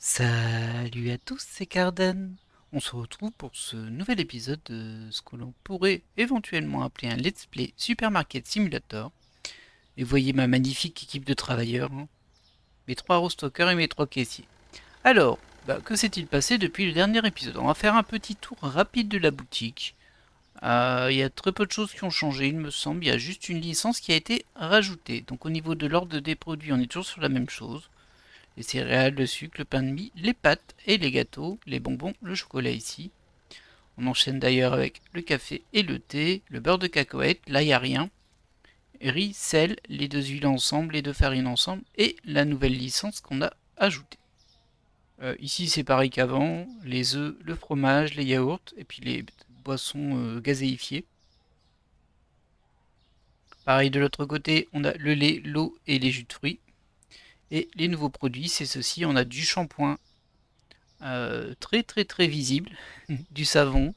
Salut à tous, c'est Cardan. On se retrouve pour ce nouvel épisode de ce que l'on pourrait éventuellement appeler un Let's Play Supermarket Simulator. Et voyez ma magnifique équipe de travailleurs, hein. Mes 3 rostockers et mes 3 caissiers. Alors, que s'est-il passé depuis le dernier épisode? On va faire un petit tour rapide de la boutique. Il y a très peu de choses qui ont changé, il me semble. Il y a juste une licence qui a été rajoutée. Donc au niveau de l'ordre des produits, on est toujours sur la même chose. Les céréales, le sucre, le pain de mie, les pâtes et les gâteaux, les bonbons, le chocolat ici. On enchaîne d'ailleurs avec le café et le thé, le beurre de cacahuète, là il n'y a rien. Riz, sel, les deux huiles ensemble, les deux farines ensemble et la nouvelle licence qu'on a ajoutée. Ici c'est pareil qu'avant, les œufs, le fromage, les yaourts et puis les boissons gazéifiées. Pareil de l'autre côté, on a le lait, l'eau et les jus de fruits. Et les nouveaux produits, c'est ceci, on a du shampoing très visible, du savon,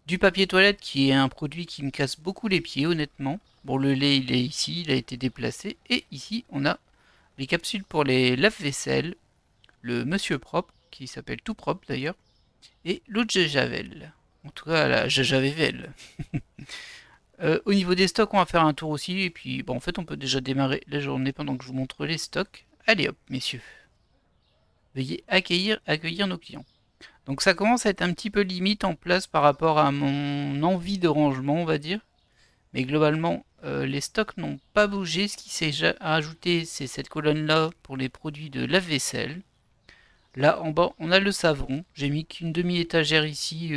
du papier toilette qui est un produit qui me casse beaucoup les pieds honnêtement. Bon, le lait il est ici, il a été déplacé. Et ici on a les capsules pour les lave-vaisselle, le Monsieur Propre qui s'appelle Tout Propre d'ailleurs, et l'eau de Javel. En tout cas la Javel. Au niveau des stocks on va faire un tour aussi et puis bon en fait on peut déjà démarrer la journée pendant que je vous montre les stocks. Allez hop messieurs, veuillez accueillir nos clients. Donc ça commence à être un petit peu limite en place par rapport à mon envie de rangement, on va dire. Mais globalement, les stocks n'ont pas bougé. Ce qui s'est ajouté, c'est cette colonne-là pour les produits de lave-vaisselle. Là, en bas, on a le savon. J'ai mis qu'une demi-étagère ici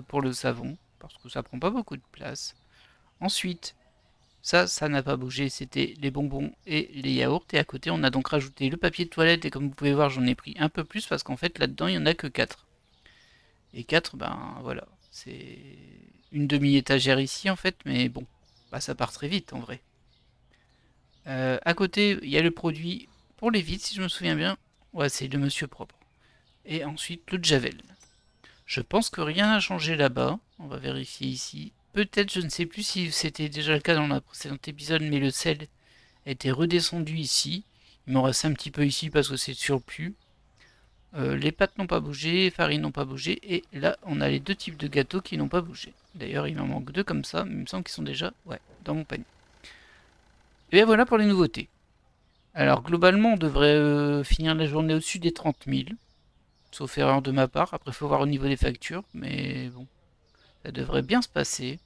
pour le savon, parce que ça prend pas beaucoup de place. Ensuite, ça n'a pas bougé. C'était les bonbons et les yaourts. Et à côté, on a donc rajouté le papier de toilette. Et comme vous pouvez voir, j'en ai pris un peu plus, parce qu'en fait, là-dedans, il n'y en a que 4. Et 4, ben voilà, c'est une demi-étagère ici en fait, mais bon, bah, ça part très vite en vrai. À côté, il y a le produit pour les vides, si je me souviens bien. Ouais, c'est le Monsieur Propre. Et ensuite, le Javel. Je pense que rien n'a changé là-bas. On va vérifier ici. Peut-être, je ne sais plus si c'était déjà le cas dans le précédent épisode, mais le sel a été redescendu ici. Il m'en reste un petit peu ici parce que c'est de surplus. Les pâtes n'ont pas bougé, les farines n'ont pas bougé, et là on a les deux types de gâteaux qui n'ont pas bougé. D'ailleurs il m'en manque deux comme ça, mais il me semble qu'ils sont déjà dans mon panier. Et bien voilà pour les nouveautés. Alors globalement on devrait finir la journée au-dessus des 30 000, sauf erreur de ma part. Après il faut voir au niveau des factures, mais bon, ça devrait bien se passer.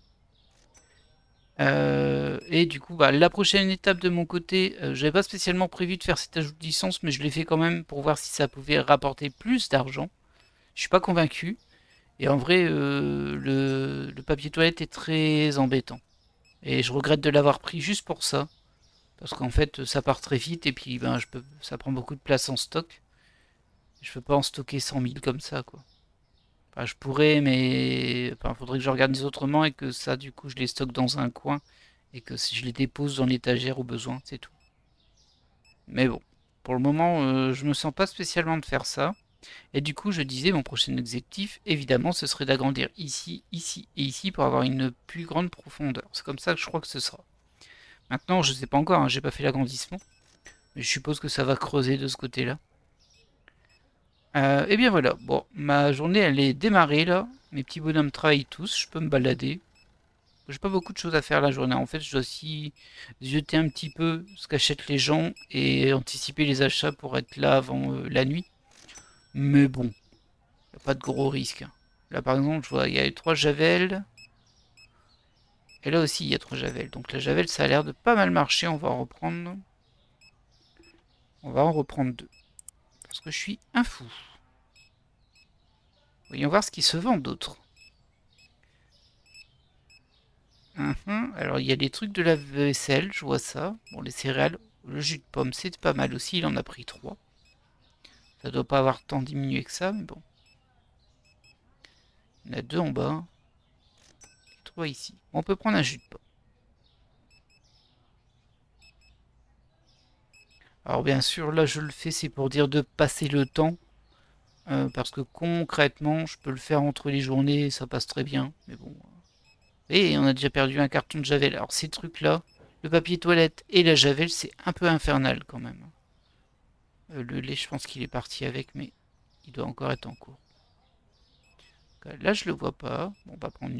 Et du coup, la prochaine étape de mon côté, j'avais pas spécialement prévu de faire cet ajout de licence, mais je l'ai fait quand même pour voir si ça pouvait rapporter plus d'argent. Je suis pas convaincu. Et en vrai, le papier toilette est très embêtant. Et je regrette de l'avoir pris juste pour ça. Parce qu'en fait, ça part très vite et puis ça prend beaucoup de place en stock. Je peux pas en stocker 100 000 comme ça, quoi. Enfin, je pourrais, mais enfin, faudrait que je organise autrement et que ça, du coup, je les stocke dans un coin et que si je les dépose dans l'étagère au besoin, c'est tout. Mais bon, pour le moment, je me sens pas spécialement de faire ça. Et du coup, je disais, mon prochain objectif, évidemment, ce serait d'agrandir ici, ici et ici pour avoir une plus grande profondeur. C'est comme ça que je crois que ce sera. Maintenant, je ne sais pas encore, hein, j'ai pas fait l'agrandissement, mais je suppose que ça va creuser de ce côté-là. Et bien voilà, bon, ma journée elle est démarrée là. Mes petits bonhommes travaillent tous, je peux me balader. J'ai pas beaucoup de choses à faire la journée. En fait, je dois aussi jeter un petit peu ce qu'achètent les gens et anticiper les achats pour être là avant la nuit. Mais bon, y a pas de gros risques, hein. Là, par exemple, je vois, il y a 3 Javel. Et là aussi, il y a 3 Javel. Donc la Javel, ça a l'air de pas mal marcher. On va en reprendre. On va en reprendre 2. Parce que je suis un fou. Voyons voir ce qui se vend d'autre. Alors, il y a des trucs de la vaisselle, je vois ça. Bon, les céréales, le jus de pomme, c'est pas mal aussi. Il en a pris 3. Ça doit pas avoir tant diminué que ça, mais bon. Il y en a 2 en bas. Et 3 ici. On peut prendre un jus de pomme. Alors, bien sûr, là, je le fais, c'est pour dire de passer le temps. Parce que concrètement, je peux le faire entre les journées, ça passe très bien. Mais bon. Et on a déjà perdu un carton de Javel. Alors ces trucs-là, le papier toilette et la Javel, c'est un peu infernal quand même. Le lait, je pense qu'il est parti avec, mais il doit encore être en cours. Là, je le vois pas. Bon, on va prendre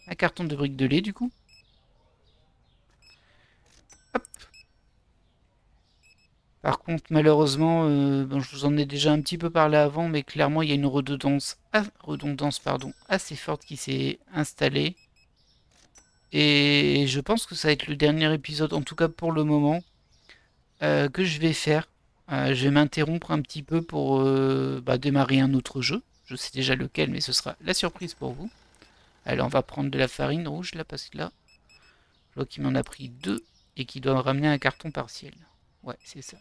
un carton de briques de lait, du coup. Hop. Par contre, malheureusement, bon, je vous en ai déjà un petit peu parlé avant, mais clairement, il y a une redondance pardon, assez forte qui s'est installée. Et je pense que ça va être le dernier épisode, en tout cas pour le moment, que je vais faire. Je vais m'interrompre un petit peu pour démarrer un autre jeu. Je sais déjà lequel, mais ce sera la surprise pour vous. Alors, on va prendre de la farine rouge là, parce que là, je vois qu'il m'en a pris deux et qu'il doit me ramener un carton partiel. Ouais, c'est ça.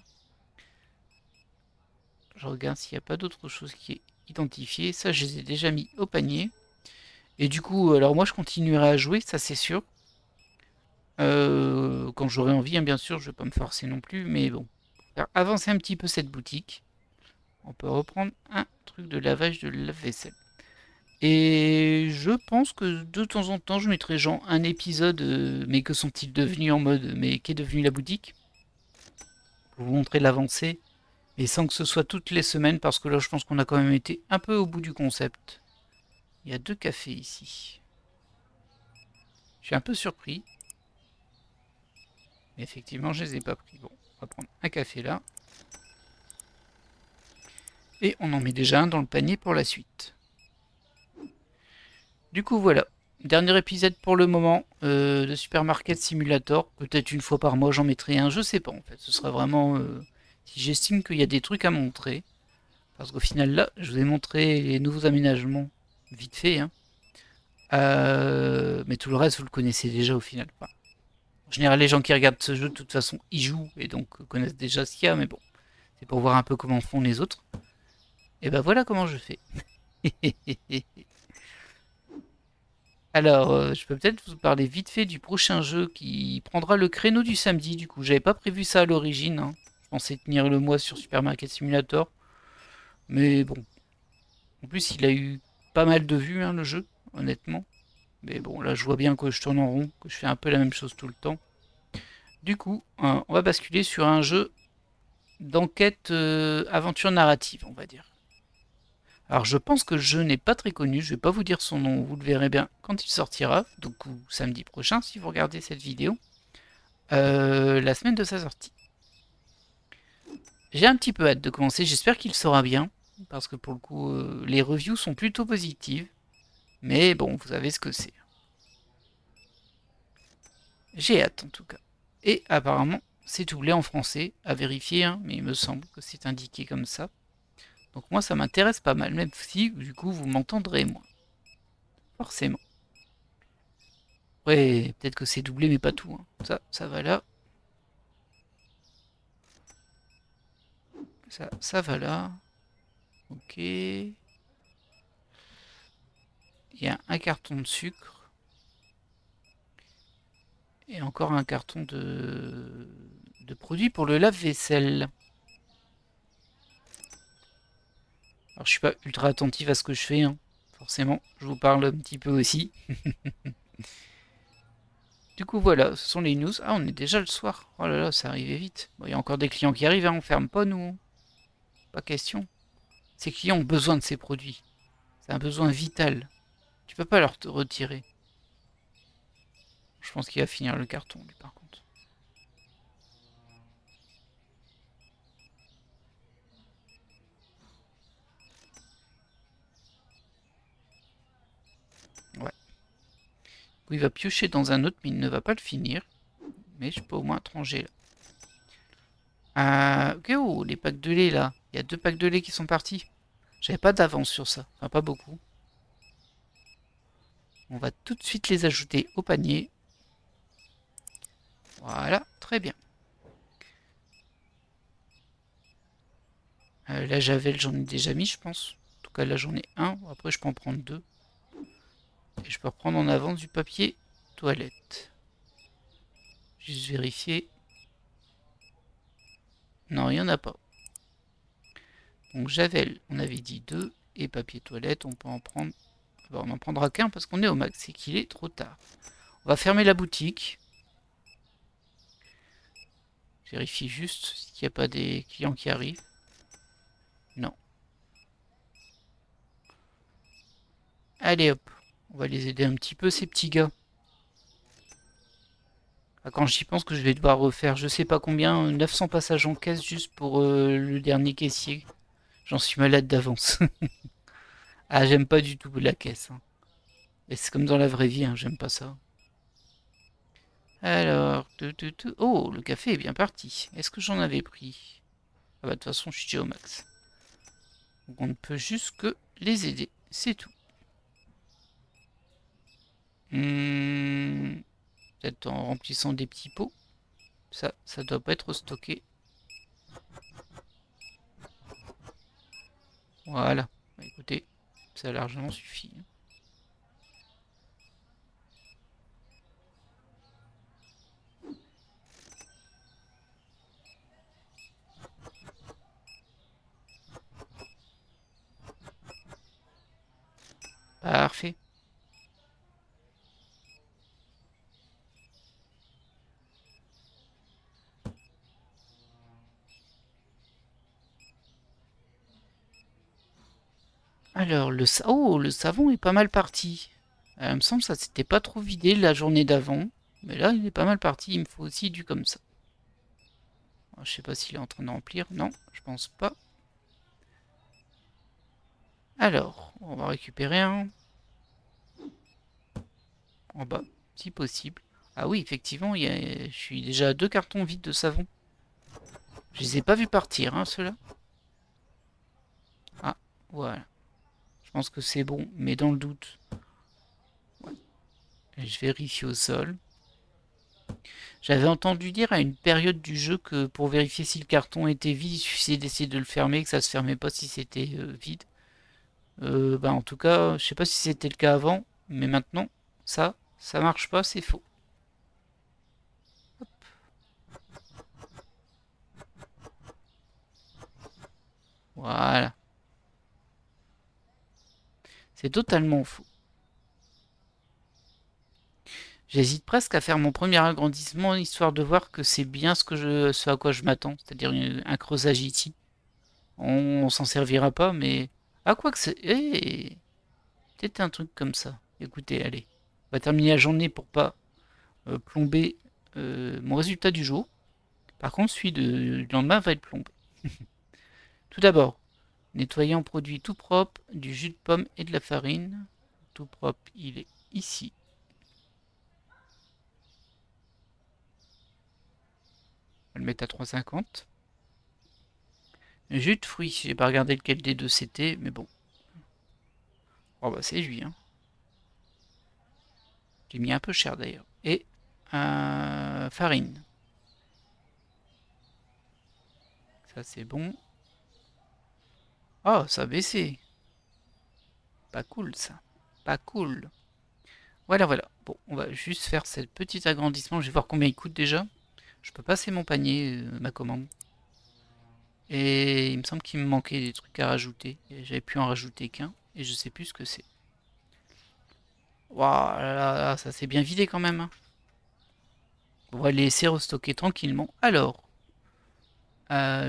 Je regarde s'il n'y a pas d'autre chose qui est identifiée. Ça, je les ai déjà mis au panier. Et du coup, alors moi, je continuerai à jouer, ça c'est sûr. Quand j'aurai envie, hein, bien sûr, je ne vais pas me forcer non plus, mais bon. Pour faire avancer un petit peu cette boutique, on peut reprendre un truc de lavage de lave-vaisselle. Et je pense que de temps en temps, je mettrai genre un épisode, mais que sont-ils devenus en mode, mais qu'est devenu la boutique, pour vous montrer l'avancée, et sans que ce soit toutes les semaines, parce que là, je pense qu'on a quand même été un peu au bout du concept. Il y a 2 cafés ici. Je suis un peu surpris. Mais effectivement, je les ai pas pris. Bon, on va prendre un café là. Et on en met déjà un dans le panier pour la suite. Du coup, voilà. Dernier épisode pour le moment de Supermarket Simulator. Peut-être une fois par mois, j'en mettrai un. Je sais pas en fait. Ce sera vraiment si j'estime qu'il y a des trucs à montrer. Parce qu'au final, là, je vous ai montré les nouveaux aménagements vite fait. Hein. Mais tout le reste, vous le connaissez déjà au final. Enfin, en général, les gens qui regardent ce jeu, de toute façon, y jouent et donc connaissent déjà ce qu'il y a. Mais bon, c'est pour voir un peu comment font les autres. Et ben voilà comment je fais. Alors, je peux peut-être vous parler vite fait du prochain jeu qui prendra le créneau du samedi. Du coup, j'avais pas prévu ça à l'origine. Hein. Je pensais tenir le mois sur Supermarket Simulator. Mais bon, en plus, il a eu pas mal de vues, hein, le jeu, honnêtement. Mais bon, là, je vois bien que je tourne en rond, que je fais un peu la même chose tout le temps. Du coup, on va basculer sur un jeu d'enquête aventure narrative, on va dire. Alors je pense que le jeu n'est pas très connu, je vais pas vous dire son nom, vous le verrez bien quand il sortira, donc samedi prochain si vous regardez cette vidéo, la semaine de sa sortie. J'ai un petit peu hâte de commencer, j'espère qu'il sera bien, parce que pour le coup les reviews sont plutôt positives, mais bon, vous savez ce que c'est. J'ai hâte en tout cas. Et apparemment, c'est doublé en français, à vérifier, hein, mais il me semble que c'est indiqué comme ça. Donc moi ça m'intéresse pas mal, même si du coup vous m'entendrez moins. Forcément. Ouais, peut-être que c'est doublé, mais pas tout. Hein. Ça va là. Ça va là. Ok. Il y a un carton de sucre. Et encore un carton de produits pour le lave-vaisselle. Alors je suis pas ultra attentif à ce que je fais. Hein. Forcément, je vous parle un petit peu aussi. Du coup voilà, ce sont les news. Ah, on est déjà le soir. Oh là là, ça arrivait vite. Bon, il y a encore des clients qui arrivent, hein. On ferme pas nous. Pas question. Ces clients ont besoin de ces produits. C'est un besoin vital. Tu peux pas leur te retirer. Je pense qu'il va finir le carton, lui, par contre. Ouais. Il va piocher dans un autre, mais il ne va pas le finir. Mais je peux au moins ranger là. Ok, oh, les packs de lait là. Il y a 2 packs de lait qui sont partis. J'avais pas d'avance sur ça. Enfin, pas beaucoup. On va tout de suite les ajouter au panier. Voilà, très bien. La javel, j'en ai déjà mis, je pense. En tout cas, là, j'en ai un. Après, je peux en prendre 2. Et je peux reprendre en avance du papier toilette. Juste vérifier. Non, il n'y en a pas. Donc, javel, on avait dit 2. Et papier toilette, on peut en prendre. Bon, on n'en prendra qu'un parce qu'on est au max. C'est qu'il est trop tard. On va fermer la boutique. Je vérifie juste s'il n'y a pas des clients qui arrivent. Non. Allez hop, on va les aider un petit peu ces petits gars. Ah, quand j'y pense que je vais devoir refaire je sais pas combien, 900 passages en caisse juste pour le dernier caissier. J'en suis malade d'avance. Ah, j'aime pas du tout la caisse, hein. Et c'est comme dans la vraie vie, hein, j'aime pas ça. Alors, oh, le café est bien parti. Est-ce que j'en avais pris? Ah bah de toute façon, je suis déjà au max. Donc on ne peut juste que les aider, c'est tout. Peut-être en remplissant des petits pots. Ça doit pas être stocké. Voilà. Bah, écoutez, ça a largement suffi. Parfait. Alors, oh, le savon est pas mal parti. Il me semble que ça s'était pas trop vidé la journée d'avant. Mais là, il est pas mal parti. Il me faut aussi du comme ça. Alors, je sais pas s'il est en train de remplir. Non, je pense pas. Alors, on va récupérer un en bas, si possible. Ah oui, effectivement, je suis déjà à 2 cartons vides de savon. Je les ai pas vus partir, hein, ceux-là. Ah, voilà. Je pense que c'est bon, mais dans le doute, ouais. Je vérifie au sol. J'avais entendu dire à une période du jeu que pour vérifier si le carton était vide, il suffisait d'essayer de le fermer, que ça se fermait pas si c'était vide. Bah en tout cas, je sais pas si c'était le cas avant, mais maintenant, ça marche pas, c'est faux. Voilà. C'est totalement faux. J'hésite presque à faire mon premier agrandissement, histoire de voir que c'est bien ce à quoi je m'attends, c'est-à-dire un creusage ici. On s'en servira pas, mais... Ah, quoi que c'est... Peut-être un truc comme ça. Écoutez, allez. On va terminer la journée pour pas plomber mon résultat du jour. Par contre, celui du lendemain va être plombé. Tout d'abord, nettoyer en produit tout propre, du jus de pomme et de la farine. Tout propre, il est ici. On va le mettre à 3,50. Jus de fruits, j'ai pas regardé lequel des deux c'était, mais bon. Oh bah c'est lui, hein. J'ai mis un peu cher d'ailleurs. Et farine. Ça c'est bon. Oh, ça a baissé. Pas cool ça. Pas cool. Voilà, voilà. Bon, on va juste faire ce petit agrandissement. Je vais voir combien il coûte déjà. Je peux passer mon panier, ma commande. Et il me semble qu'il me manquait des trucs à rajouter. J'avais pu en rajouter qu'un. Et je sais plus ce que c'est. Waouh, là, ça s'est bien vidé quand même, hein. On va les laisser restocker tranquillement. Alors,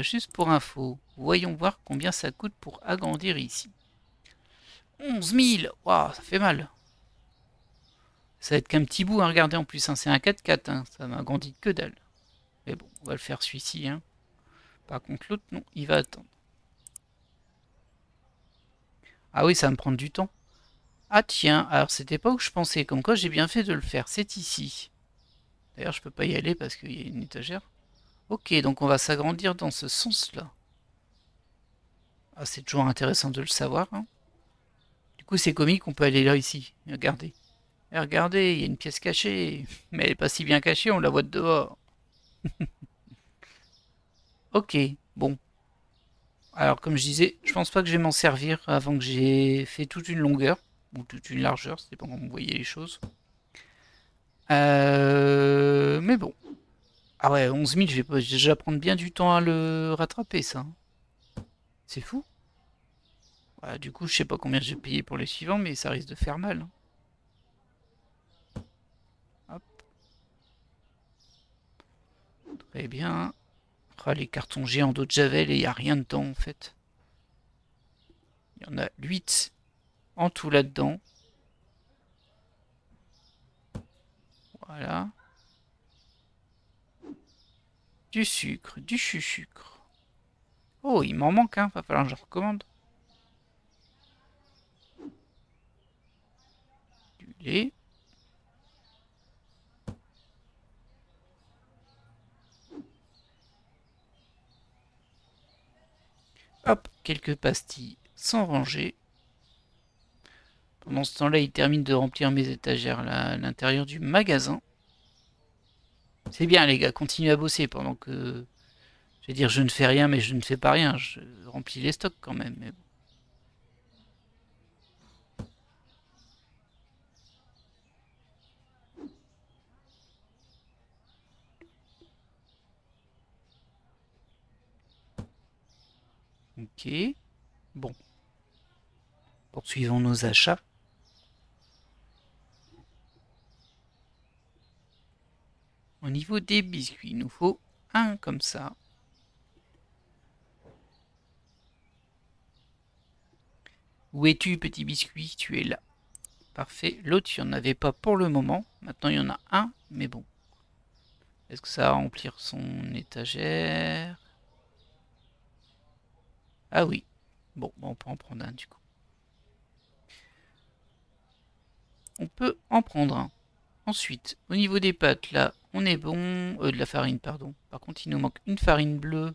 juste pour info, voyons voir combien ça coûte pour agrandir ici. 11 000. Waouh, ça fait mal. Ça va être qu'un petit bout à regarder en plus, hein. C'est un 4x4, hein. Ça m'a agrandi que dalle. Mais bon, on va le faire celui-ci, hein. Par contre, l'autre, non, il va attendre. Ah oui, ça va me prendre du temps. Ah tiens, alors c'était pas où je pensais, comme quoi j'ai bien fait de le faire, c'est ici. D'ailleurs, je peux pas y aller parce qu'il y a une étagère. Ok, donc on va s'agrandir dans ce sens-là. Ah, c'est toujours intéressant de le savoir, hein. Du coup, c'est comique, on peut aller là, ici. Regardez. Et regardez, il y a une pièce cachée. Mais elle est pas si bien cachée, on la voit de dehors. Ok, bon. Alors, comme je disais, je pense pas que je vais m'en servir avant que j'ai fait toute une longueur. Ou toute une largeur, c'est pas comment vous voyez les choses. Mais bon. Ah ouais, 11 000, je vais déjà prendre bien du temps à le rattraper, ça. C'est fou. Voilà, du coup, je sais pas combien j'ai payé pour les suivants, mais ça risque de faire mal, hein. Hop. Très bien. Ah, les cartons géants d'eau de Javel et il n'y a rien dedans en fait. Il y en a 8 en tout là-dedans. Voilà. Du sucre, du chuchucre. Oh, il m'en manque, hein. Va falloir que je recommande. Du lait. Hop, quelques pastilles sans ranger. Pendant ce temps-là, il termine de remplir mes étagères là, à l'intérieur du magasin. C'est bien, les gars, continuez à bosser pendant que... Je vais dire, je ne fais rien, mais je ne fais pas rien. Je remplis les stocks quand même. Mais bon. Ok. Bon. Poursuivons nos achats. Au niveau des biscuits, il nous faut un comme ça. Où es-tu, petit biscuit? Tu es là. Parfait. L'autre, il n'y en avait pas pour le moment. Maintenant, il y en a un, mais bon. Est-ce que ça va remplir son étagère? Ah oui. Bon, on peut en prendre un du coup. On peut en prendre un. Ensuite, au niveau des pâtes, là, on est bon. De la farine, pardon. Par contre, il nous manque une farine bleue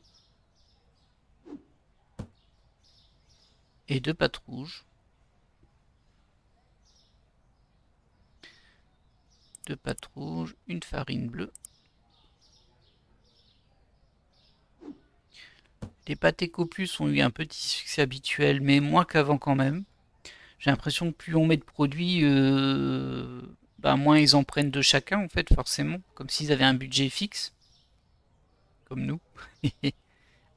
et deux pâtes rouges. Deux pâtes rouges, une farine bleue. Les pâtes EcoPlus ont eu un petit succès habituel, mais moins qu'avant quand même. J'ai l'impression que plus on met de produits, moins ils en prennent de chacun, en fait, forcément. Comme s'ils avaient un budget fixe, comme nous.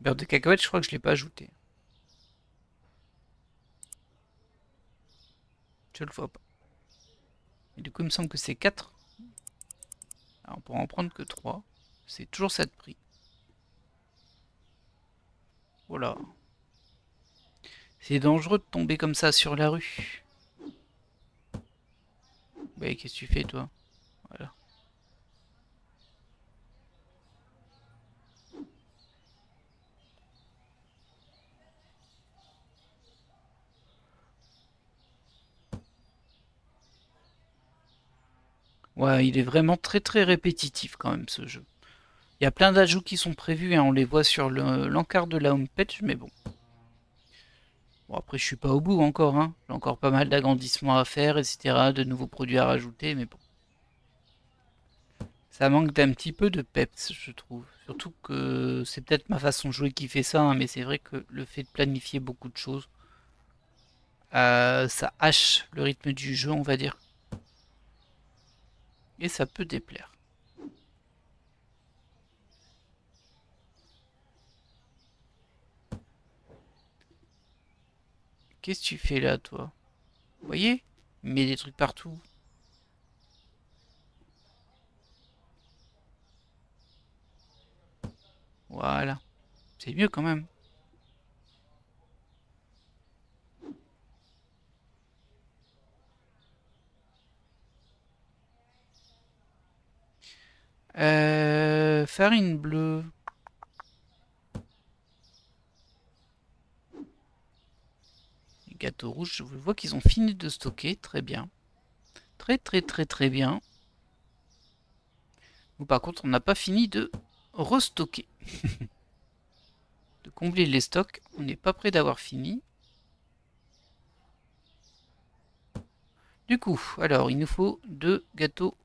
Beurre de cacahuète, je crois que je ne l'ai pas ajouté. Je le vois pas. Et du coup, il me semble que c'est 4. Alors, on pourra en prendre que 3. C'est toujours ça de prix. Voilà. C'est dangereux de tomber comme ça sur la rue. Ouais, qu'est-ce que tu fais, toi? Voilà. Ouais, il est vraiment très très répétitif quand même ce jeu. Il y a plein d'ajouts qui sont prévus, hein, on les voit sur l'encart de la homepage, mais bon. Bon, après, je suis pas au bout encore, hein. J'ai encore pas mal d'agrandissements à faire, etc. De nouveaux produits à rajouter, mais bon. Ça manque d'un petit peu de peps, je trouve. Surtout que c'est peut-être ma façon de jouer qui fait ça, hein, mais c'est vrai que le fait de planifier beaucoup de choses, ça hache le rythme du jeu, on va dire. Et ça peut déplaire. Qu'est-ce que tu fais là, toi? Vous voyez? Il met des trucs partout. Voilà. C'est mieux quand même. Farine bleue. Les gâteaux rouges, je vois qu'ils ont fini de stocker. Très bien. Très très très très bien. Nous, par contre, on n'a pas fini de restocker. De combler les stocks. On n'est pas près d'avoir fini. Du coup, alors, il nous faut deux gâteaux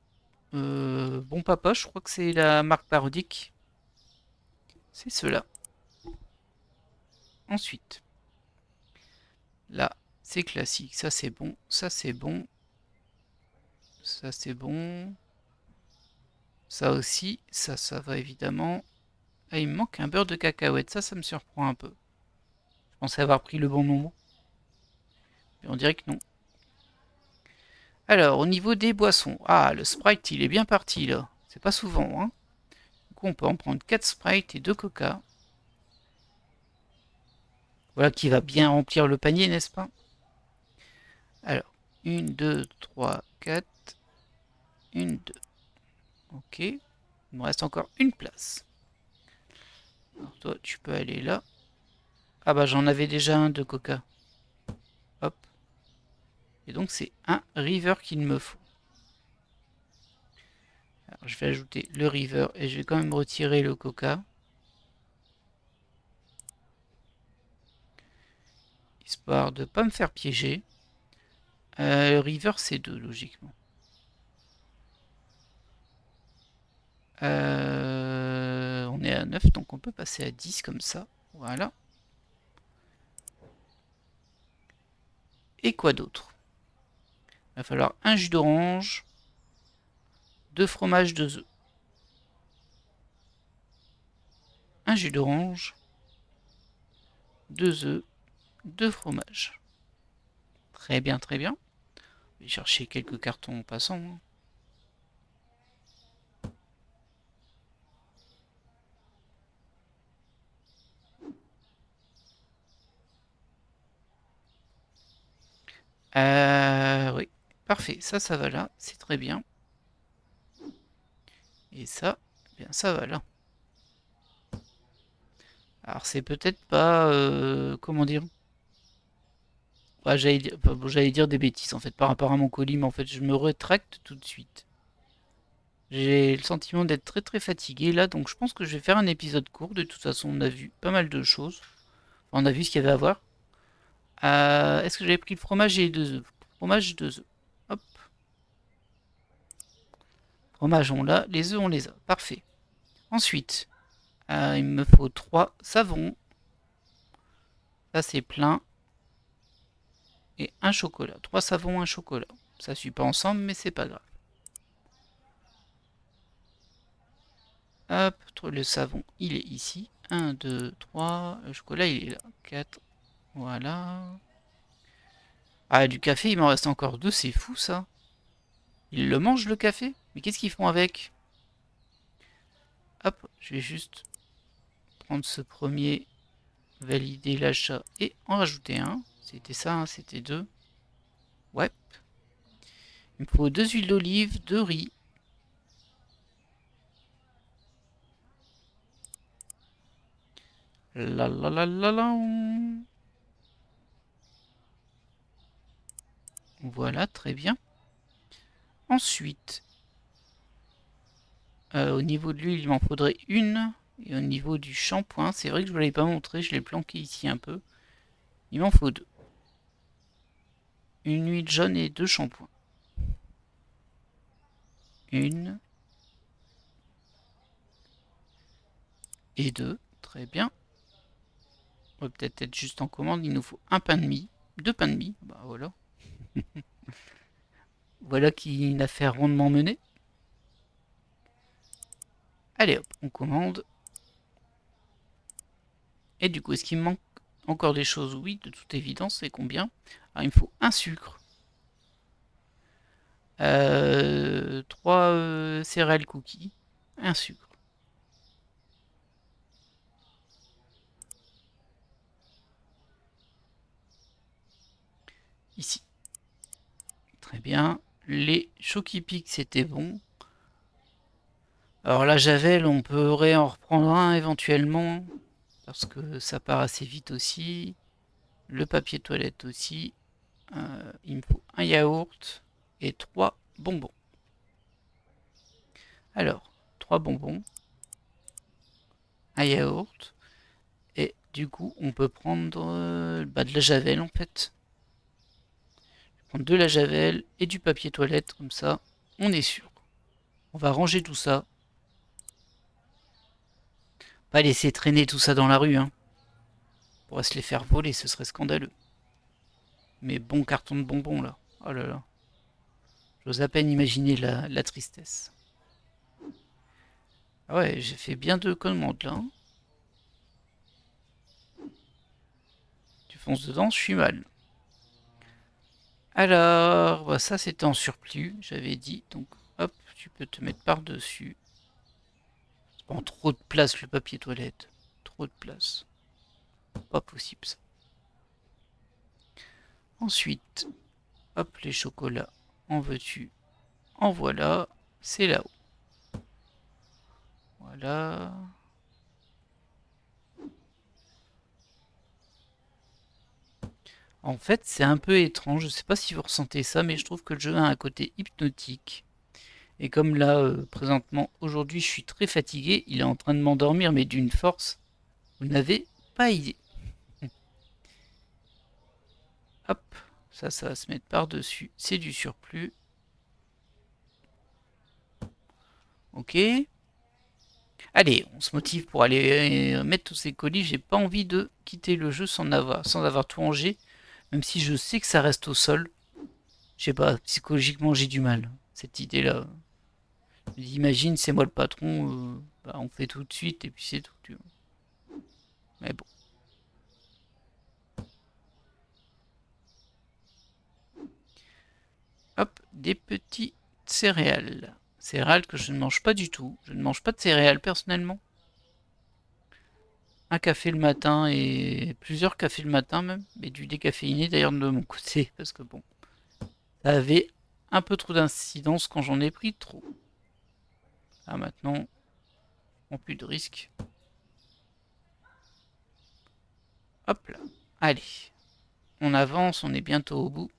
Bon Papa. Je crois que c'est la marque parodique. C'est ceux-là. Ensuite, là, c'est classique. Ça, c'est bon. Ça, c'est bon. Ça, c'est bon. Ça aussi. Ça va évidemment. Ah, il me manque un beurre de cacahuète. Ça me surprend un peu. Je pensais avoir pris le bon nombre. Mais on dirait que non. Alors, au niveau des boissons. Ah, le Sprite, il est bien parti, là. C'est pas souvent, hein. Du coup, on peut en prendre 4 Sprite et 2 Coca. Voilà qui va bien remplir le panier, n'est-ce pas? Alors, 1, 2, 3, 4. 1, 2. Ok. Il me reste encore une place. Alors toi, tu peux aller là. Ah bah j'en avais déjà un de coca. Hop. Et donc c'est un river qu'il me faut. Alors, je vais ajouter le river et je vais quand même retirer le coca. Histoire de ne pas me faire piéger. Le river c'est 2 logiquement. On est à 9 donc on peut passer à 10 comme ça. Voilà. Et quoi d'autre? Il va falloir un jus d'orange, 2 fromages, 2 œufs. Un jus d'orange, 2 œufs, 2 fromages. Très bien, très bien. Je vais chercher quelques cartons en passant. Oui, parfait. Ça va là. C'est très bien. Et ça, eh bien, ça va là. Alors, c'est peut-être pas... comment dire? Ouais, j'allais dire des bêtises, en fait, par rapport à mon colis, mais en fait, je me rétracte tout de suite. J'ai le sentiment d'être très très fatigué là, donc je pense que je vais faire un épisode court. De toute façon, on a vu pas mal de choses. Enfin, on a vu ce qu'il y avait à voir. Est-ce que j'avais pris le fromage et les 2 œufs? Fromage, 2 œufs. Hop. Fromage, on l'a. Les œufs, on les a. Parfait. Ensuite, il me faut 3 savons. Ça, c'est plein. Et un chocolat. 3 savons, un chocolat. Ça ne suit pas ensemble, mais c'est pas grave. Hop, le savon, il est ici. 1, 2, 3. Le chocolat, il est là. 4. Voilà. Ah, du café, il m'en reste encore 2. C'est fou, ça. Ils le mangent, le café? Mais qu'est-ce qu'ils font avec? Hop, je vais juste prendre ce premier, valider l'achat et en rajouter un. C'était ça, hein, c'était 2. Ouais. Il me faut 2 huiles d'olive, 2 riz. La la la la la. Voilà, très bien. Ensuite, au niveau de l'huile, il m'en faudrait une. Et au niveau du shampoing, c'est vrai que je ne vous l'avais pas montré, je l'ai planqué ici un peu. Il m'en faut 2. Une huile jaune et 2 shampoings. Une et 2. Très bien. On va peut-être être juste en commande. Il nous faut un pain de mie. 2 pains de mie. Bah voilà. Voilà qui est une affaire rondement menée. Allez hop, on commande. Et du coup, est-ce qu'il me manque encore des choses? Oui, de toute évidence, c'est combien? Alors, il me faut un sucre. 3 céréales cookies. Un sucre. Ici. Très bien. Les Chokipic, c'était bon. Alors la Javel, on pourrait en reprendre un éventuellement. Parce que ça part assez vite aussi. Le papier toilette aussi. Il me faut un yaourt et 3 bonbons. Alors, 3 bonbons, un yaourt, et du coup, on peut prendre de la javel en fait. Je vais prendre de la javel et du papier toilette, comme ça, on est sûr. On va ranger tout ça. Pas laisser traîner tout ça dans la rue, hein. On pourrait se les faire voler, ce serait scandaleux. Mais bon carton de bonbons là. Oh là là. J'ose à peine imaginer la tristesse. Ah ouais, j'ai fait bien 2 commandes là, hein. Tu fonces dedans, je suis mal. Alors, bah ça c'était en surplus, j'avais dit. Donc, hop, tu peux te mettre par-dessus. Ça prend trop de place le papier toilette. Trop de place. Pas possible ça. Ensuite, hop, les chocolats. En veux-tu? En voilà. C'est là-haut. Voilà. En fait, c'est un peu étrange. Je sais pas si vous ressentez ça, mais je trouve que le jeu a un côté hypnotique. Et comme là, présentement, aujourd'hui, je suis très fatigué, il est en train de m'endormir, mais d'une force, vous n'avez pas idée. Hop, ça va se mettre par-dessus. C'est du surplus. Ok. Allez, on se motive pour aller mettre tous ces colis. J'ai pas envie de quitter le jeu sans avoir tout rangé. Même si je sais que ça reste au sol. Je sais pas, psychologiquement j'ai du mal. Cette idée-là. Imagine, c'est moi le patron. Bah, on fait tout de suite et puis c'est tout. Mais bon. Hop, des petits céréales. Céréales que je ne mange pas du tout. Je ne mange pas de céréales personnellement. Un café le matin et plusieurs cafés le matin même. Mais du décaféiné d'ailleurs de mon côté. Parce que bon, ça avait un peu trop d'incidence quand j'en ai pris trop. Là maintenant, on plus de risque. Hop là. Allez. On avance, on est bientôt au bout.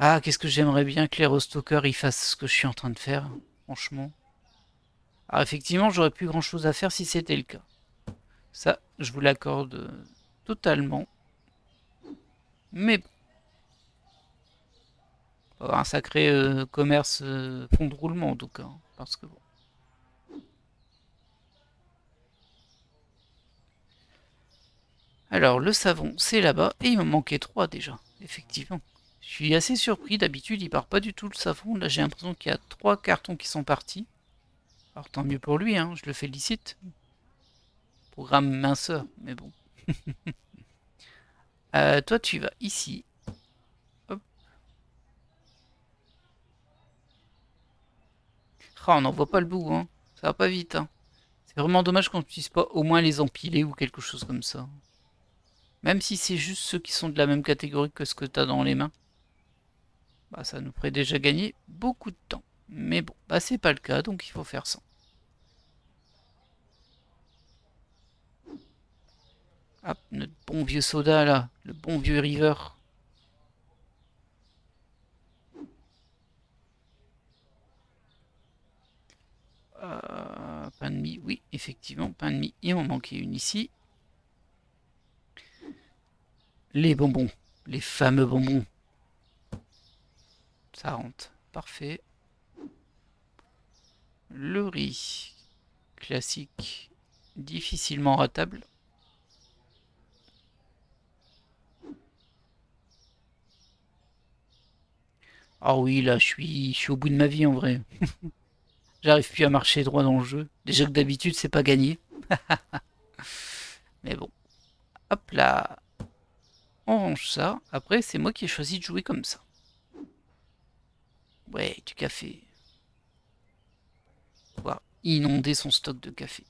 Ah, qu'est-ce que j'aimerais bien que l'Aerostalker il fasse ce que je suis en train de faire. Franchement. Alors effectivement, j'aurais plus grand chose à faire si c'était le cas. Ça, je vous l'accorde totalement. Mais bon, on va avoir un sacré commerce fond de roulement en tout cas. Parce que bon. Alors, le savon, c'est là-bas. Et il me manquait 3 déjà. Effectivement. Je suis assez surpris. D'habitude, il part pas du tout le savon. Là, j'ai l'impression qu'il y a 3 cartons qui sont partis. Alors, tant mieux pour lui, hein, je le félicite. Programme minceur, mais bon. Toi, tu vas ici. Hop. Oh, on n'en voit pas le bout, hein. Ça va pas vite, hein. C'est vraiment dommage qu'on ne puisse pas au moins les empiler ou quelque chose comme ça. Même si c'est juste ceux qui sont de la même catégorie que ce que tu as dans les mains. Bah, ça nous ferait déjà gagner beaucoup de temps. Mais bon, bah c'est pas le cas, donc il faut faire ça. Hop, notre bon vieux soda là, le bon vieux River. Pain de mie, oui, effectivement, pain de mie. Il m'en manquait une ici. Les bonbons, les fameux bonbons. Ça rentre, parfait. Le riz, classique, difficilement ratable. Ah oui, là, je suis au bout de ma vie en vrai. J'arrive plus à marcher droit dans le jeu. Déjà que d'habitude, c'est pas gagné. Mais bon, hop là, on range ça. Après, c'est moi qui ai choisi de jouer comme ça. Ouais, du café. On va inonder son stock de café.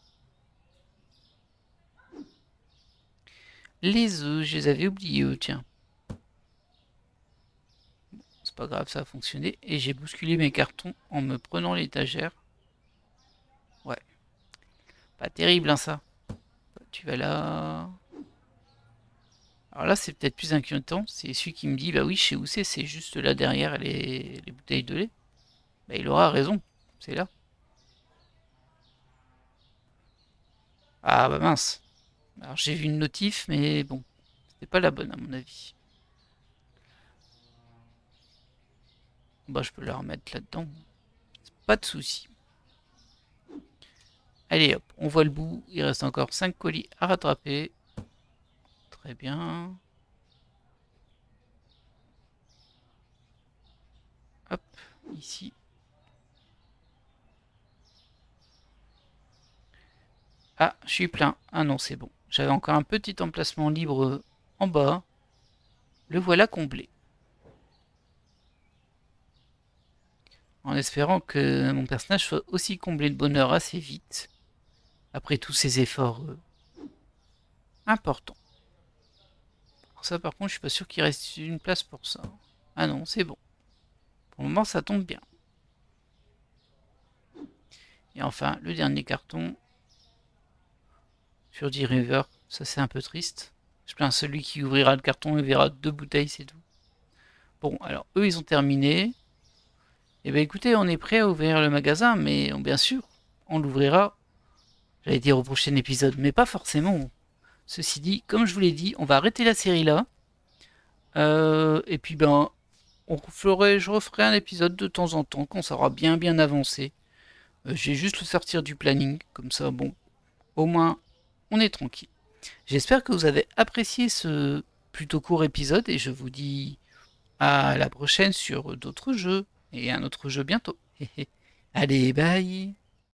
Les œufs, je les avais oubliés, tiens. C'est pas grave, ça a fonctionné. Et j'ai bousculé mes cartons en me prenant l'étagère. Ouais, pas terrible, hein, ça. Tu vas là. Alors là, c'est peut-être plus inquiétant. C'est celui qui me dit, bah oui, je sais où c'est juste là derrière les bouteilles de lait. Bah, il aura raison, c'est là. Ah bah mince. Alors j'ai vu une notif, mais bon, c'était pas la bonne à mon avis. Bah je peux la remettre là-dedans. Pas de souci. Allez hop, on voit le bout. Il reste encore 5 colis à rattraper. Très bien. Hop, ici. Ah, je suis plein. Ah non, c'est bon. J'avais encore un petit emplacement libre en bas. Le voilà comblé. En espérant que mon personnage soit aussi comblé de bonheur assez vite. Après tous ces efforts importants. Alors ça par contre, je suis pas sûr qu'il reste une place pour ça. Ah non, c'est bon. Pour le moment, ça tombe bien. Et enfin, le dernier carton sur D-River. Ça, c'est un peu triste. Je plains celui qui ouvrira le carton et verra 2 bouteilles, c'est tout. Bon, alors, eux, ils ont terminé. Eh bien, écoutez, on est prêt à ouvrir le magasin, mais bien sûr, on l'ouvrira, j'allais dire au prochain épisode, mais pas forcément. Ceci dit, comme je vous l'ai dit, on va arrêter la série là. Et puis, je referai un épisode de temps en temps quand ça aura bien avancé. J'ai juste le sortir du planning, comme ça, bon, au moins, on est tranquille. J'espère que vous avez apprécié ce plutôt court épisode et je vous dis à la prochaine sur d'autres jeux et un autre jeu bientôt. Allez, bye!